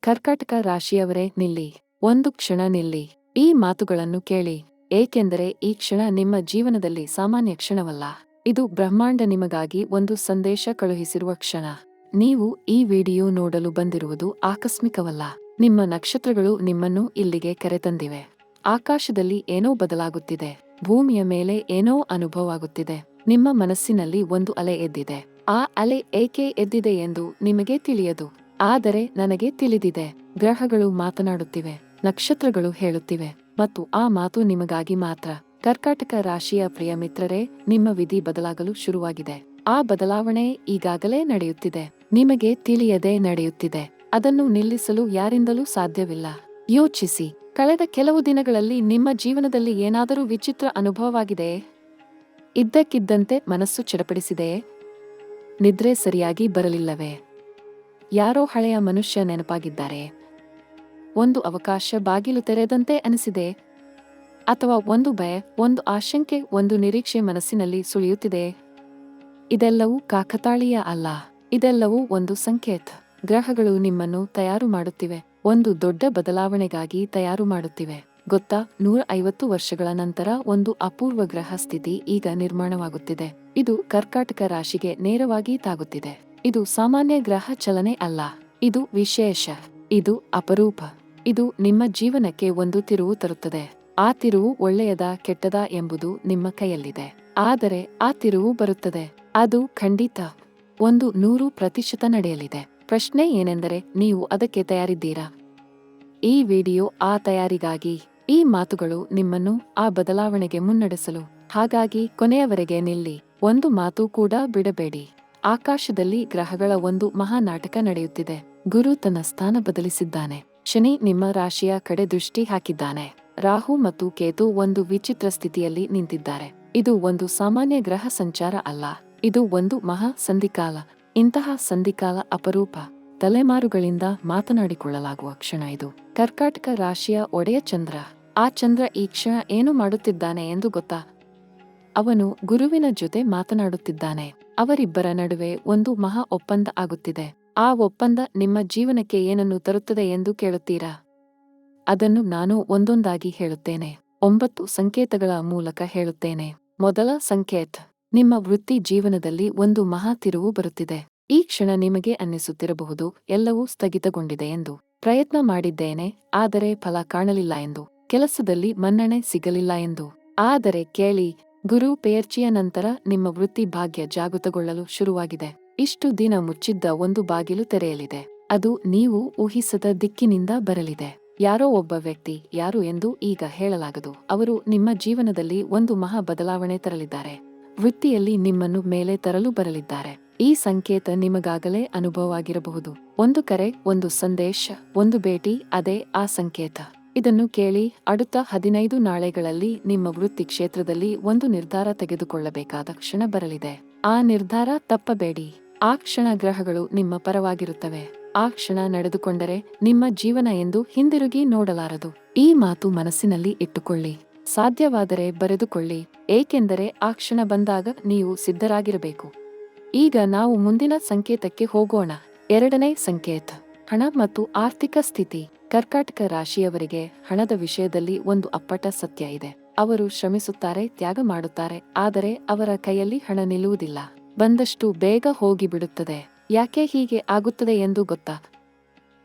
ಕರ್ಕಾಟಕ ರಾಶಿಯವರೇ ನಿಲ್ಲಿ, ಒಂದು ಕ್ಷಣ ನಿಲ್ಲಿ. ಈ ಮಾತುಗಳನ್ನು ಕೇಳಿ, ಏಕೆಂದರೆ ಈ ಕ್ಷಣ ನಿಮ್ಮ ಜೀವನದಲ್ಲಿ ಸಾಮಾನ್ಯ ಕ್ಷಣವಲ್ಲ. ಇದು ಬ್ರಹ್ಮಾಂಡ ನಿಮಗಾಗಿ ಒಂದು ಸಂದೇಶ ಕಳುಹಿಸಿರುವ ಕ್ಷಣ. ನೀವು ಈ ವಿಡಿಯೋ ನೋಡಲು ಬಂದಿರುವುದು ಆಕಸ್ಮಿಕವಲ್ಲ. ನಿಮ್ಮ ನಕ್ಷತ್ರಗಳು ನಿಮ್ಮನ್ನು ಇಲ್ಲಿಗೆ ಕರೆತಂದಿವೆ. ಆಕಾಶದಲ್ಲಿ ಏನೋ ಬದಲಾಗುತ್ತಿದೆ. ಭೂಮಿಯ ಮೇಲೆ ಏನೋ ಅನುಭವವಾಗುತ್ತಿದೆ. ನಿಮ್ಮ ಮನಸ್ಸಿನಲ್ಲಿ ಒಂದು ಅಲೆ ಎದ್ದಿದೆ. ಆ ಅಲೆ ಏಕೆ ಎದ್ದಿದೆ ಎಂದು ನಿಮಗೆ ತಿಳಿಯದು. ಆದರೆ ನನಗೆ ತಿಳಿದಿದೆ. ಗ್ರಹಗಳು ಮಾತನಾಡುತ್ತಿವೆ, ನಕ್ಷತ್ರಗಳು ಹೇಳುತ್ತಿವೆ, ಮತ್ತು ಆ ಮಾತು ನಿಮಗಾಗಿ ಮಾತ್ರ. ಕರ್ಕಾಟಕ ರಾಶಿಯ ಪ್ರಿಯ ಮಿತ್ರರೇ, ನಿಮ್ಮ ವಿಧಿ ಬದಲಾಗಲು ಶುರುವಾಗಿದೆ. ಆ ಬದಲಾವಣೆ ಈಗಾಗಲೇ ನಡೆಯುತ್ತಿದೆ. ನಿಮಗೆ ತಿಳಿಯದೆ ನಡೆಯುತ್ತಿದೆ. ಅದನ್ನು ನಿಲ್ಲಿಸಲು ಯಾರಿಂದಲೂ ಸಾಧ್ಯವಿಲ್ಲ. ಯೋಚಿಸಿ, ಕಳೆದ ಕೆಲವು ದಿನಗಳಲ್ಲಿ ನಿಮ್ಮ ಜೀವನದಲ್ಲಿ ಏನಾದರೂ ವಿಚಿತ್ರ ಅನುಭವವಾಗಿದೆಯೇ? ಇದ್ದಕ್ಕಿದ್ದಂತೆ ಮನಸ್ಸು ಚಡಪಡಿಸಿದೆಯೇ? ನಿದ್ರೆ ಸರಿಯಾಗಿ ಬರಲಿಲ್ಲವೇ? ಯಾರೋ ಹಳೆಯ ಮನುಷ್ಯ ನೆನಪಾಗಿದ್ದಾರೆ? ಒಂದು ಅವಕಾಶ ಬಾಗಿಲು ತೆರೆದಂತೆ ಅನಿಸಿದೆ? ಅಥವಾ ಒಂದು ಭಯ, ಒಂದು ಆಶಂಕೆ, ಒಂದು ನಿರೀಕ್ಷೆ ಮನಸ್ಸಿನಲ್ಲಿ ಸುಳಿಯುತ್ತಿದೆ? ಇದೆಲ್ಲವೂ ಕಾಕತಾಳೀಯ ಅಲ್ಲ. ಇದೆಲ್ಲವೂ ಒಂದು ಸಂಕೇತ. ಗ್ರಹಗಳು ನಿಮ್ಮನ್ನು ತಯಾರು ಮಾಡುತ್ತಿವೆ. ಒಂದು ದೊಡ್ಡ ಬದಲಾವಣೆಗಾಗಿ ತಯಾರು ಮಾಡುತ್ತಿವೆ. ಗೊತ್ತಾ, 150 ವರ್ಷಗಳ ನಂತರ ಒಂದು ಅಪೂರ್ವ ಗ್ರಹ ಸ್ಥಿತಿ ಈಗ ನಿರ್ಮಾಣವಾಗುತ್ತಿದೆ. ಇದು ಕರ್ಕಾಟಕ ರಾಶಿಗೆ ನೇರವಾಗಿ ತಾಗುತ್ತಿದೆ. ಇದು ಸಾಮಾನ್ಯ ಗ್ರಹ ಚಲನೆ ಅಲ್ಲ. ಇದು ವಿಶೇಷ. ಇದು ಅಪರೂಪ. ಇದು ನಿಮ್ಮ ಜೀವನಕ್ಕೆ ಒಂದು ತಿರುವು ತರುತ್ತದೆ. ಆ ತಿರುವು ಒಳ್ಳೆಯದಾ ಕೆಟ್ಟದಾ ಎಂಬುದು ನಿಮ್ಮ ಕೈಯಲ್ಲಿದೆ. ಆದರೆ ಆ ತಿರುವು ಬರುತ್ತದೆ. ಅದು ಖಂಡಿತ 100% ನಡೆಯಲಿದೆ. ಪ್ರಶ್ನೆ ಏನೆಂದರೆ, ನೀವು ಅದಕ್ಕೆ ತಯಾರಿದ್ದೀರಾ? ಈ ವಿಡಿಯೋ ಆ ತಯಾರಿಗಾಗಿ. ಈ ಮಾತುಗಳು ನಿಮ್ಮನ್ನು ಆ ಬದಲಾವಣೆಗೆ ಮುನ್ನಡೆಸಲು. ಹಾಗಾಗಿ ಕೊನೆಯವರೆಗೆ ನಿಲ್ಲಿ. ಒಂದು ಮಾತು ಕೂಡ ಬಿಡಬೇಡಿ. ಆಕಾಶದಲ್ಲಿ ಗ್ರಹಗಳ ಒಂದು ಮಹಾನಾಟಕ ನಡೆಯುತ್ತಿದೆ. ಗುರು ತನ್ನ ಸ್ಥಾನ ಬದಲಿಸಿದ್ದಾನೆ. ಶನಿ ನಿಮ್ಮ ರಾಶಿಯ ಕಡೆ ದೃಷ್ಟಿ ಹಾಕಿದ್ದಾನೆ. ರಾಹು ಮತ್ತು ಕೇತು ಒಂದು ವಿಚಿತ್ರ ಸ್ಥಿತಿಯಲ್ಲಿ ನಿಂತಿದ್ದಾರೆ. ಇದು ಒಂದು ಸಾಮಾನ್ಯ ಗ್ರಹ ಸಂಚಾರ ಅಲ್ಲ. ಇದು ಒಂದು ಮಹಾ ಸಂಧಿಕಾಲ. ಇಂತಹ ಸಂಧಿಕಾಲ ಅಪರೂಪ. ತಲೆಮಾರುಗಳಿಂದ ಮಾತನಾಡಿಕೊಳ್ಳಲಾಗುವ ಕ್ಷಣ ಇದು. ಕರ್ಕಾಟಕ ರಾಶಿಯ ಒಡೆಯ ಚಂದ್ರ. ಆ ಚಂದ್ರ ಈ ಕ್ಷಣ ಏನು ಮಾಡುತ್ತಿದ್ದಾನೆ ಎಂದು ಗೊತ್ತಾ? ಅವನು ಗುರುವಿನ ಜೊತೆ ಮಾತನಾಡುತ್ತಿದ್ದಾನೆ. ಅವರಿಬ್ಬರ ನಡುವೆ ಒಂದು ಮಹಾ ಒಪ್ಪಂದ ಆಗುತ್ತಿದೆ. ಆ ಒಪ್ಪಂದ ನಿಮ್ಮ ಜೀವನಕ್ಕೆ ಏನನ್ನು ತರುತ್ತದೆ ಎಂದು ಕೇಳುತ್ತೀರಾ? ಅದನ್ನು ನಾನು ಒಂದೊಂದಾಗಿ ಹೇಳುತ್ತೇನೆ. 9 ಸಂಕೇತಗಳ ಮೂಲಕ ಹೇಳುತ್ತೇನೆ. ಮೊದಲ ಸಂಕೇತ, ನಿಮ್ಮ ವೃತ್ತಿ ಜೀವನದಲ್ಲಿ ಒಂದು ಮಹಾ ತಿರುವು ಬರುತ್ತಿದೆ. ಈ ಕ್ಷಣ ನಿಮಗೆ ಅನ್ನಿಸುತ್ತಿರಬಹುದು, ಎಲ್ಲವೂ ಸ್ಥಗಿತಗೊಂಡಿದೆ ಎಂದು. ಪ್ರಯತ್ನ ಮಾಡಿದ್ದೇನೆ, ಆದರೆ ಫಲ ಕಾಣಲಿಲ್ಲ ಎಂದು. ಕೆಲಸದಲ್ಲಿ ಮನ್ನಣೆ ಸಿಗಲಿಲ್ಲ ಎಂದು. ಆದರೆ ಕೇಳಿ, ಗುರು ಪೇರ್ಚಿಯ ನಂತರ ನಿಮ್ಮ ವೃತ್ತಿ ಭಾಗ್ಯ ಜಾಗೃತಗೊಳ್ಳಲು ಶುರುವಾಗಿದೆ. ಇಷ್ಟು ದಿನ ಮುಚ್ಚಿದ್ದ ಒಂದು ಬಾಗಿಲು ತೆರೆಯಲಿದೆ. ಅದು ನೀವು ಊಹಿಸದ ದಿಕ್ಕಿನಿಂದ ಬರಲಿದೆ. ಯಾರೋ ಒಬ್ಬ ವ್ಯಕ್ತಿ, ಯಾರು ಎಂದು ಈಗ ಹೇಳಲಾಗದು, ಅವರು ನಿಮ್ಮ ಜೀವನದಲ್ಲಿ ಒಂದು ಮಹಾ ಬದಲಾವಣೆ ತರಲಿದ್ದಾರೆ. ವೃತ್ತಿಯಲ್ಲಿ ನಿಮ್ಮನ್ನು ಮೇಲೆ ತರಲು ಬರಲಿದ್ದಾರೆ. ಈ ಸಂಕೇತ ನಿಮಗಾಗಲೇ ಅನುಭವವಾಗಿರಬಹುದು. ಒಂದು ಕರೆ, ಒಂದು ಸಂದೇಶ, ಒಂದು ಭೇಟಿ, ಅದೇ ಆ ಸಂಕೇತ. ಇದನ್ನು ಕೇಳಿ, அடுத்த 15 ನಾಳೆಗಳಲ್ಲಿ ನಿಮ್ಮ ವೃತ್ತಿ ಕ್ಷೇತ್ರದಲ್ಲಿ ಒಂದು ನಿರ್ಧಾರ ತೆಗೆದುಕೊಳ್ಳಬೇಕಾದ ಕ್ಷಣ ಬರಲಿದೆ. ಆ ನಿರ್ಧಾರ ತಪ್ಪಬೇಡಿ. ಆ ಕ್ಷಣ ಗ್ರಹಗಳು ನಿಮ್ಮ ಪರವಾಗಿರುತ್ತವೆ. ಆ ಕ್ಷಣ ನಡೆದುಕೊಂಡರೆ ನಿಮ್ಮ ಜೀವನ ಎಂದು ಹಿಂದಿರುಗಿ ನೋಡಲಾರದು. ಈ ಮಾತು ಮನಸ್ಸಿನಲ್ಲಿ ಇಟ್ಟುಕೊಳ್ಳಿ. ಸಾಧ್ಯವಾದರೆ ಬರೆದುಕೊಳ್ಳಿ. ಏಕೆಂದರೆ ಆ ಕ್ಷಣ ಬಂದಾಗ ನೀವು ಸಿದ್ಧರಾಗಿರಬೇಕು. ಈಗ ನಾವು ಮುಂದಿನ ಸಂಕೇತಕ್ಕೆ ಹೋಗೋಣ. ಎರಡನೇ ಸಂಕೇತ, ಹಣ ಮತ್ತು ಆರ್ಥಿಕ ಸ್ಥಿತಿ. ಕರ್ಕಾಟಕ ರಾಶಿಯವರಿಗೆ ಹಣದ ವಿಷಯದಲ್ಲಿ ಒಂದು ಅಪ್ಪಟ ಸತ್ಯ ಇದೆ. ಅವರು ಶ್ರಮಿಸುತ್ತಾರೆ, ತ್ಯಾಗ ಮಾಡುತ್ತಾರೆ, ಆದರೆ ಅವರ ಕೈಯಲ್ಲಿ ಹಣ ನಿಲ್ಲುವುದಿಲ್ಲ. ಬಂದಷ್ಟು ಬೇಗ ಹೋಗಿಬಿಡುತ್ತದೆ. ಯಾಕೆ ಹೀಗೆ ಆಗುತ್ತದೆ ಎಂದು ಗೊತ್ತಾ?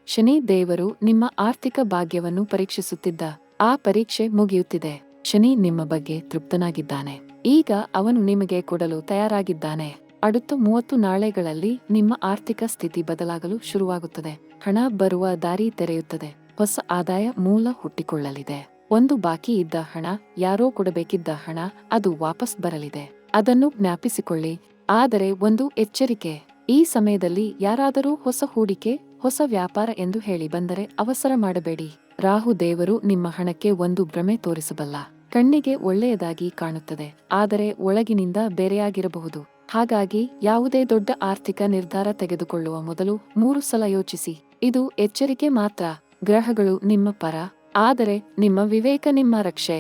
ಶನಿ ದೇವರು ನಿಮ್ಮ ಆರ್ಥಿಕ ಭಾಗ್ಯವನ್ನು ಪರೀಕ್ಷಿಸುತ್ತಿದ್ದ. ಆ ಪರೀಕ್ಷೆ ಮುಗಿಯುತ್ತಿದೆ. ಶನಿ ನಿಮ್ಮ ಬಗ್ಗೆ ತೃಪ್ತನಾಗಿದ್ದಾನೆ. ಈಗ ಅವನು ನಿಮಗೆ ಕೊಡಲು ತಯಾರಾಗಿದ್ದಾನೆ. அடுத்த 30 ನಾಳೆಗಳಲ್ಲಿ ನಿಮ್ಮ ಆರ್ಥಿಕ ಸ್ಥಿತಿ ಬದಲಾಗಲು ಶುರುವಾಗುತ್ತದೆ. ಹಣ ಬರುವ ದಾರಿ ತೆರೆಯುತ್ತದೆ. ಹೊಸ ಆದಾಯ ಮೂಲ ಹುಟ್ಟಿಕೊಳ್ಳಲಿದೆ. ಒಂದು ಬಾಕಿ ಇದ್ದ ಹಣ, ಯಾರೋ ಕೊಡಬೇಕಿದ್ದ ಹಣ, ಅದು ವಾಪಸ್ ಬರಲಿದೆ. ಅದನ್ನು ಜ್ಞಾಪಿಸಿಕೊಳ್ಳಿ. ಆದರೆ ಒಂದು ಎಚ್ಚರಿಕೆ, ಈ ಸಮಯದಲ್ಲಿ ಯಾರಾದರೂ ಹೊಸ ಹೂಡಿಕೆ, ಹೊಸ ವ್ಯಾಪಾರ ಎಂದು ಹೇಳಿ ಬಂದರೆ ಅವಸರ ಮಾಡಬೇಡಿ. ರಾಹು ದೇವರು ನಿಮ್ಮ ಹಣಕ್ಕೆ ಒಂದು ಭ್ರಮೆ ತೋರಿಸಬಲ್ಲ. ಕಣ್ಣಿಗೆ ಒಳ್ಳೆಯದಾಗಿ ಕಾಣುತ್ತದೆ, ಆದರೆ ಒಳಗಿನಿಂದ ಬೇರೆಯಾಗಿರಬಹುದು. ಹಾಗಾಗಿ ಯಾವುದೇ ದೊಡ್ಡ ಆರ್ಥಿಕ ನಿರ್ಧಾರ ತೆಗೆದುಕೊಳ್ಳುವ ಮೊದಲು 3 ಸಲ ಯೋಚಿಸಿ. ಇದು ಎಚ್ಚರಿಕೆ ಮಾತ್ರ. ಗ್ರಹಗಳು ನಿಮ್ಮ ಪರ, ಆದರೆ ನಿಮ್ಮ ವಿವೇಕ ನಿಮ್ಮ ರಕ್ಷೆ.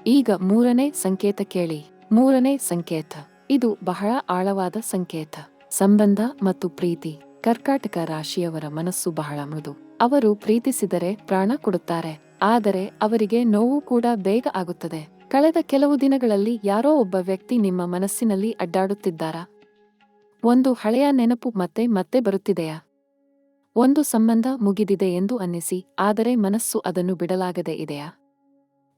ಈಗ ಮೂರನೇ ಸಂಕೇತ ಕೇಳಿ. ಮೂರನೇ ಸಂಕೇತ, ಇದು ಬಹಳ ಆಳವಾದ ಸಂಕೇತ. ಸಂಬಂಧ ಮತ್ತು ಪ್ರೀತಿ. ಕರ್ಕಾಟಕ ರಾಶಿಯವರ ಮನಸ್ಸು ಬಹಳ ಮೃದು. ಅವರು ಪ್ರೀತಿಸಿದರೆ ಪ್ರಾಣ ಕೊಡುತ್ತಾರೆ, ಆದರೆ ಅವರಿಗೆ ನೋವು ಕೂಡ ಬೇಗ ಆಗುತ್ತದೆ. ಕಳೆದ ಕೆಲವು ದಿನಗಳಲ್ಲಿ ಯಾರೋ ಒಬ್ಬ ವ್ಯಕ್ತಿ ನಿಮ್ಮ ಮನಸ್ಸಿನಲ್ಲಿ ಅಡ್ಡಾಡುತ್ತಿದ್ದಾರಾ? ಒಂದು ಹಳೆಯ ನೆನಪು ಮತ್ತೆ ಮತ್ತೆ ಬರುತ್ತಿದೆಯಾ? ಒಂದು ಸಂಬಂಧ ಮುಗಿದಿದೆ ಎಂದು ಅನ್ನಿಸಿ, ಆದರೆ ಮನಸ್ಸು ಅದನ್ನು ಬಿಡಲಾಗದೆ ಇದೆಯಾ?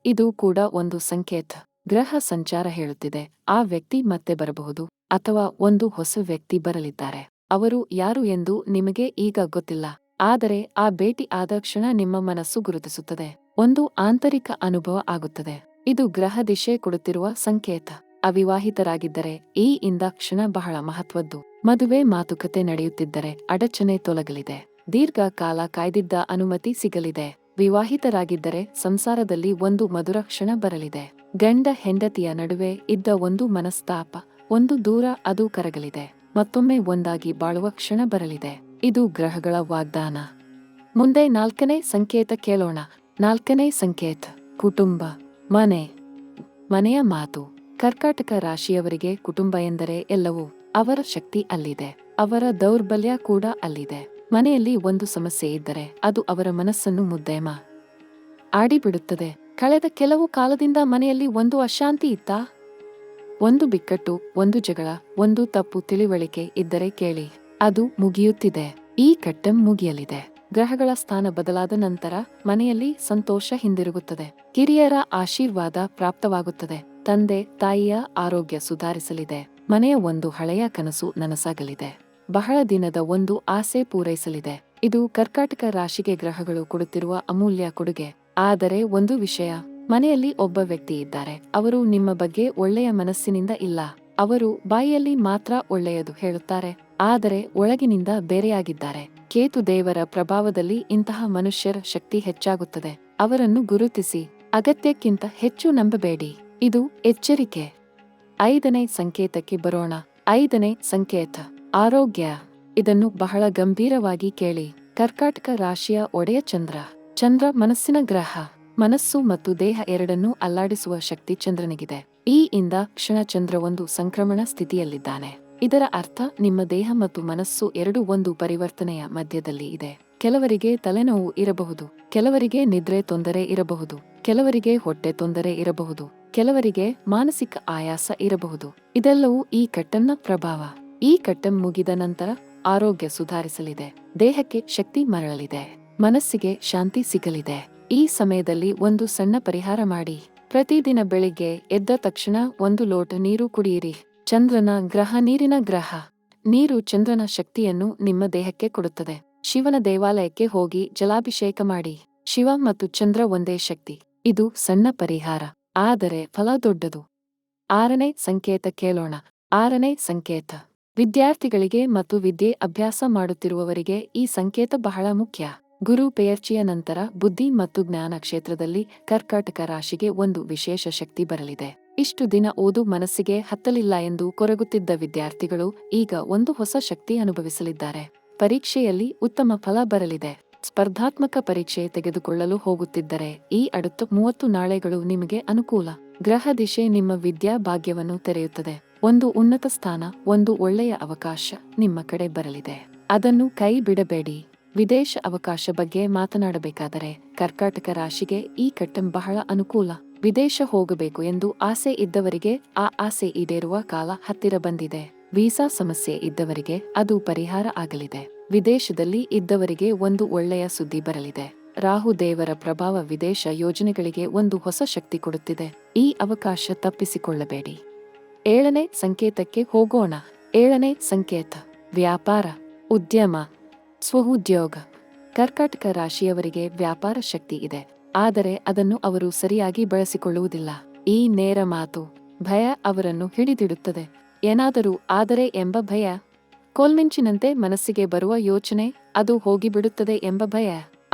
ಇದು ಕೂಡ ಒಂದು ಸಂಕೇತ. ಗ್ರಹ ಸಂಚಾರ ಹೇಳುತ್ತಿದೆ, ಆ ವ್ಯಕ್ತಿ ಮತ್ತೆ ಬರಬಹುದು, ಅಥವಾ ಒಂದು ಹೊಸ ವ್ಯಕ್ತಿ ಬರಲಿದ್ದಾರೆ. ಅವರು ಯಾರು ಎಂದು ನಿಮಗೆ ಈಗ ಗೊತ್ತಿಲ್ಲ, ಆದರೆ ಆ ಭೇಟಿ ಆದ ಕ್ಷಣ ನಿಮ್ಮ ಮನಸ್ಸು ಗುರುತಿಸುತ್ತದೆ. ಒಂದು ಆಂತರಿಕ ಅನುಭವ ಆಗುತ್ತದೆ. ಇದು ಗ್ರಹ ದಿಶೆ ಕೊಡುತ್ತಿರುವ ಸಂಕೇತ. ಅವಿವಾಹಿತರಾಗಿದ್ದರೆ ಈ ಇಂದ ಕ್ಷಣ ಬಹಳ ಮಹತ್ವದ್ದು. ಮದುವೆ ಮಾತುಕತೆ ನಡೆಯುತ್ತಿದ್ದರೆ ಅಡಚಣೆ ತೊಲಗಲಿದೆ. ದೀರ್ಘಕಾಲ ಕಾಯ್ದಿದ್ದ ಅನುಮತಿ ಸಿಗಲಿದೆ. ವಿವಾಹಿತರಾಗಿದ್ದರೆ ಸಂಸಾರದಲ್ಲಿ ಒಂದು ಮಧುರ ಕ್ಷಣ ಬರಲಿದೆ. ಗಂಡ ಹೆಂಡತಿಯ ನಡುವೆ ಇದ್ದ ಒಂದು ಮನಸ್ತಾಪ, ಒಂದು ದೂರ, ಅದು ಕರಗಲಿದೆ. ಮತ್ತೊಮ್ಮೆ ಒಂದಾಗಿ ಬಾಳುವ ಕ್ಷಣ ಬರಲಿದೆ. ಇದು ಗ್ರಹಗಳ ವಾಗ್ದಾನ. ಮುಂದೆ 4ನೇ ಸಂಕೇತ ಕೇಳೋಣ. 4ನೇ ಸಂಕೇತ ಕುಟುಂಬ, ಮನೆ, ಮನೆಯ ಮಾತು. ಕರ್ಕಾಟಕ ರಾಶಿಯವರಿಗೆ ಕುಟುಂಬ ಎಂದರೆ ಎಲ್ಲವೂ. ಅವರ ಶಕ್ತಿ ಅಲ್ಲಿದೆ, ಅವರ ದೌರ್ಬಲ್ಯ ಕೂಡ ಅಲ್ಲಿದೆ. ಮನೆಯಲ್ಲಿ ಒಂದು ಸಮಸ್ಯೆ ಇದ್ದರೆ ಅದು ಅವರ ಮನಸ್ಸನ್ನು ಮುದ್ದೆಮ ಆಡಿಬಿಡುತ್ತದೆ. ಕಳೆದ ಕೆಲವು ಕಾಲದಿಂದ ಮನೆಯಲ್ಲಿ ಒಂದು ಅಶಾಂತಿ ಇತ್ತಾ? ಒಂದು ಬಿಕ್ಕಟ್ಟು, ಒಂದು ಜಗಳ, ಒಂದು ತಪ್ಪು ತಿಳಿವಳಿಕೆ ಇದ್ದರೆ ಕೇಳಿ, ಅದು ಮುಗಿಯುತ್ತಿದೆ. ಈ ಕಟ್ಟಂ ಮುಗಿಯಲಿದೆ. ಗ್ರಹಗಳ ಸ್ಥಾನ ಬದಲಾದ ನಂತರ ಮನೆಯಲ್ಲಿ ಸಂತೋಷ ಹಿಂದಿರುಗುತ್ತದೆ. ಹಿರಿಯರ ಆಶೀರ್ವಾದ ಪ್ರಾಪ್ತವಾಗುತ್ತದೆ. ತಂದೆ ತಾಯಿಯ ಆರೋಗ್ಯ ಸುಧಾರಿಸಲಿದೆ. ಮನೆಯ ಒಂದು ಹಳೆಯ ಕನಸು ನನಸಾಗಲಿದೆ. ಬಹಳ ದಿನದ ಒಂದು ಆಸೆ ಪೂರೈಸಲಿದೆ. ಇದು ಕರ್ಕಾಟಕ ರಾಶಿಗೆ ಗ್ರಹಗಳು ಕೊಡುತ್ತಿರುವ ಅಮೂಲ್ಯ ಕೊಡುಗೆ. ಆದರೆ ಒಂದು ವಿಷಯ, ಮನೆಯಲ್ಲಿ ಒಬ್ಬ ವ್ಯಕ್ತಿ ಇದ್ದಾರೆ. ಅವರು ನಿಮ್ಮ ಬಗ್ಗೆ ಒಳ್ಳೆಯ ಮನಸ್ಸಿನಿಂದ ಇಲ್ಲ. ಅವರು ಬಾಯಿಯಲ್ಲಿ ಮಾತ್ರ ಒಳ್ಳೆಯದು ಹೇಳುತ್ತಾರೆ, ಆದರೆ ಒಳಗಿನಿಂದ ಬೇರೆಯಾಗಿದ್ದಾರೆ. ಕೇತು ದೇವರ ಪ್ರಭಾವದಲ್ಲಿ ಇಂತಹ ಮನುಷ್ಯರ ಶಕ್ತಿ ಹೆಚ್ಚಾಗುತ್ತದೆ. ಅವರನ್ನು ಗುರುತಿಸಿ, ಅಗತ್ಯಕ್ಕಿಂತ ಹೆಚ್ಚು ನಂಬಬೇಡಿ. ಇದು ಎಚ್ಚರಿಕೆ. 5ನೇ ಸಂಕೇತಕ್ಕೆ ಬರೋಣ. 5ನೇ ಸಂಕೇತ ಆರೋಗ್ಯ. ಇದನ್ನು ಬಹಳ ಗಂಭೀರವಾಗಿ ಕೇಳಿ. ಕರ್ಕಾಟಕ ರಾಶಿಯ ಒಡೆಯ ಚಂದ್ರ. ಚಂದ್ರ ಮನಸ್ಸಿನ ಗ್ರಹ. ಮನಸ್ಸು ಮತ್ತು ದೇಹ ಎರಡನ್ನೂ ಅಲ್ಲಾಡಿಸುವ ಶಕ್ತಿ ಚಂದ್ರನಿಗಿದೆ. ಈ ಇಂದ ಕ್ಷಣ ಚಂದ್ರ ಒಂದು ಸಂಕ್ರಮಣ ಸ್ಥಿತಿಯಲ್ಲಿದ್ದಾನೆ. ಇದರ ಅರ್ಥ ನಿಮ್ಮ ದೇಹ ಮತ್ತು ಮನಸ್ಸು ಎರಡೂ ಒಂದು ಪರಿವರ್ತನೆಯ ಮಧ್ಯದಲ್ಲಿ ಇದೆ. ಕೆಲವರಿಗೆ ತಲೆನೋವು ಇರಬಹುದು, ಕೆಲವರಿಗೆ ನಿದ್ರೆ ತೊಂದರೆ ಇರಬಹುದು, ಕೆಲವರಿಗೆ ಹೊಟ್ಟೆ ತೊಂದರೆ ಇರಬಹುದು, ಕೆಲವರಿಗೆ ಮಾನಸಿಕ ಆಯಾಸ ಇರಬಹುದು. ಇದೆಲ್ಲವೂ ಈ ಕಟ್ಟನ್ನ ಪ್ರಭಾವ. ಈ ಕಟ್ಟಂ ಮುಗಿದ ನಂತರ ಆರೋಗ್ಯ ಸುಧಾರಿಸಲಿದೆ. ದೇಹಕ್ಕೆ ಶಕ್ತಿ ಮರಳಲಿದೆ. ಮನಸ್ಸಿಗೆ ಶಾಂತಿ ಸಿಗಲಿದೆ. ಈ ಸಮಯದಲ್ಲಿ ಒಂದು ಸಣ್ಣ ಪರಿಹಾರ ಮಾಡಿ. ಪ್ರತಿದಿನ ಬೆಳಿಗ್ಗೆ ಎದ್ದ ತಕ್ಷಣ ಒಂದು ಲೋಟ ನೀರು ಕುಡಿಯಿರಿ. ಚಂದ್ರನ ಗ್ರಹ ನೀರಿನ ಗ್ರಹ. ನೀರು ಚಂದ್ರನ ಶಕ್ತಿಯನ್ನು ನಿಮ್ಮ ದೇಹಕ್ಕೆ ಕೊಡುತ್ತದೆ. ಶಿವನ ದೇವಾಲಯಕ್ಕೆ ಹೋಗಿ ಜಲಾಭಿಷೇಕ ಮಾಡಿ. ಶಿವ ಮತ್ತು ಚಂದ್ರ ಒಂದೇ ಶಕ್ತಿ. ಇದು ಸಣ್ಣ ಪರಿಹಾರ, ಆದರೆ ಫಲ ದೊಡ್ಡದು. 6ನೇ ಸಂಕೇತ ಕೇಳೋಣ. 6ನೇ ಸಂಕೇತ ವಿದ್ಯಾರ್ಥಿಗಳಿಗೆ ಮತ್ತು ವಿದ್ಯೆ ಅಭ್ಯಾಸ ಮಾಡುತ್ತಿರುವವರಿಗೆ ಈ ಸಂಕೇತ ಬಹಳ ಮುಖ್ಯ. ಗುರು ಪೆಯರ್ಚಿಯ ನಂತರ ಬುದ್ಧಿ ಮತ್ತು ಜ್ಞಾನ ಕ್ಷೇತ್ರದಲ್ಲಿ ಕರ್ಕಾಟಕ ರಾಶಿಗೆ ಒಂದು ವಿಶೇಷ ಶಕ್ತಿ ಬರಲಿದೆ. ಇಷ್ಟು ದಿನ ಓದು ಮನಸ್ಸಿಗೆ ಹತ್ತಲಿಲ್ಲ ಎಂದು ಕೊರಗುತ್ತಿದ್ದ ವಿದ್ಯಾರ್ಥಿಗಳು ಈಗ ಒಂದು ಹೊಸ ಶಕ್ತಿ ಅನುಭವಿಸಲಿದ್ದಾರೆ. ಪರೀಕ್ಷೆಯಲ್ಲಿ ಉತ್ತಮ ಫಲ ಬರಲಿದೆ. ಸ್ಪರ್ಧಾತ್ಮಕ ಪರೀಕ್ಷೆ ತೆಗೆದುಕೊಳ್ಳಲು ಹೋಗುತ್ತಿದ್ದರೆ ಈ அடுத்த 30 ನಾಳೆಗಳು ನಿಮಗೆ ಅನುಕೂಲ. ಗ್ರಹ ದಿಶೆ ನಿಮ್ಮ ವಿದ್ಯಾ ಭಾಗ್ಯವನ್ನು ತೆರೆಯುತ್ತದೆ. ಒಂದು ಉನ್ನತ ಸ್ಥಾನ, ಒಂದು ಒಳ್ಳೆಯ ಅವಕಾಶ ನಿಮ್ಮ ಕಡೆ ಬರಲಿದೆ. ಅದನ್ನು ಕೈ ಬಿಡಬೇಡಿ. ವಿದೇಶ ಅವಕಾಶ ಬಗ್ಗೆ ಮಾತನಾಡಬೇಕಾದರೆ ಕರ್ಕಾಟಕ ರಾಶಿಗೆ ಈ ಕಟ್ಟಂ ಬಹಳ ಅನುಕೂಲ. ವಿದೇಶ ಹೋಗಬೇಕು ಎಂದು ಆಸೆ ಇದ್ದವರಿಗೆ ಆ ಆಸೆ ಈಡೇರುವ ಕಾಲ ಹತ್ತಿರ ಬಂದಿದೆ. ವೀಸಾ ಸಮಸ್ಯೆ ಇದ್ದವರಿಗೆ ಅದು ಪರಿಹಾರ ಆಗಲಿದೆ. ವಿದೇಶದಲ್ಲಿ ಇದ್ದವರಿಗೆ ಒಂದು ಒಳ್ಳೆಯ ಸುದ್ದಿ ಬರಲಿದೆ. ರಾಹು ದೇವರ ಪ್ರಭಾವ ವಿದೇಶ ಯೋಜನೆಗಳಿಗೆ ಒಂದು ಹೊಸ ಶಕ್ತಿ ಕೊಡುತ್ತಿದೆ. ಈ ಅವಕಾಶ ತಪ್ಪಿಸಿಕೊಳ್ಳಬೇಡಿ. 7ನೇ ಸಂಕೇತಕ್ಕೆ ಹೋಗೋಣ. 7ನೇ ಸಂಕೇತ ವ್ಯಾಪಾರ, ಉದ್ಯಮ, ಸ್ವಉದ್ಯೋಗ. ಕರ್ಕಾಟಕ ರಾಶಿಯವರಿಗೆ ವ್ಯಾಪಾರ ಶಕ್ತಿ ಇದೆ, ಆದರೆ ಅದನ್ನು ಅವರು ಸರಿಯಾಗಿ ಬಳಸಿಕೊಳ್ಳುವುದಿಲ್ಲ. ಈ ನೇರ ಮಾತು, ಭಯ ಅವರನ್ನು ಹಿಡಿದಿಡುತ್ತದೆ. ಏನಾದರೂ ಆದರೆ ಎಂಬ ಭಯ. ಕೋಲ್ಮಿಂಚಿನಂತೆ ಮನಸ್ಸಿಗೆ ಬರುವ ಯೋಚನೆ, ಅದು ಹೋಗಿಬಿಡುತ್ತದೆ ಎಂಬ ಭಯ.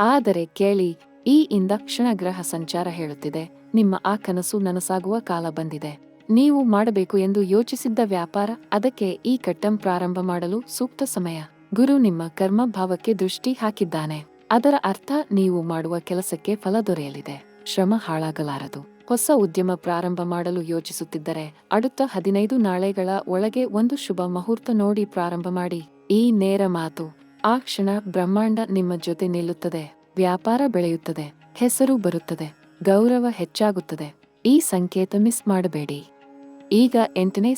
ಆದರೆ ಕೇಳಿ, ಈ ಇಂದ ಕ್ಷಣ ಗ್ರಹ ಸಂಚಾರ ಹೇಳುತ್ತಿದೆ, ನಿಮ್ಮ ಆ ಕನಸು ನನಸಾಗುವ ಕಾಲ ಬಂದಿದೆ. ನೀವು ಮಾಡಬೇಕು ಎಂದು ಯೋಚಿಸಿದ್ದ ವ್ಯಾಪಾರ, ಅದಕ್ಕೆ ಈ ಕಟ್ಟಂ ಪ್ರಾರಂಭ ಮಾಡಲು ಸೂಕ್ತ ಸಮಯ. ಗುರು ನಿಮ್ಮ ಕರ್ಮ ಭಾವಕ್ಕೆ ದೃಷ್ಟಿ ಹಾಕಿದ್ದಾನೆ. ಅದರ ಅರ್ಥ ನೀವು ಮಾಡುವ ಕೆಲಸಕ್ಕೆ ಫಲ ದೊರೆಯಲಿದೆ. ಶ್ರಮ ಹಾಳಾಗಲಾರದು. ಹೊಸ ಉದ್ಯಮ ಪ್ರಾರಂಭ ಮಾಡಲು ಯೋಚಿಸುತ್ತಿದ್ದರೆ அடுத்த 15 ನಾಳೆಗಳ ಒಳಗೆ ಒಂದು ಶುಭ ಮುಹೂರ್ತ ನೋಡಿ ಪ್ರಾರಂಭ ಮಾಡಿ. ಈ ನೇರ ಮಾತು ಆ ಕ್ಷಣ ಬ್ರಹ್ಮಾಂಡ ನಿಮ್ಮ ಜೊತೆ ನಿಲ್ಲುತ್ತದೆ. ವ್ಯಾಪಾರ ಬೆಳೆಯುತ್ತದೆ, ಹೆಸರು ಬರುತ್ತದೆ, ಗೌರವ ಹೆಚ್ಚಾಗುತ್ತದೆ. ಈ ಸಂಕೇತ ಮಿಸ್ ಮಾಡಬೇಡಿ. ಈಗ ಎಂಟನೇ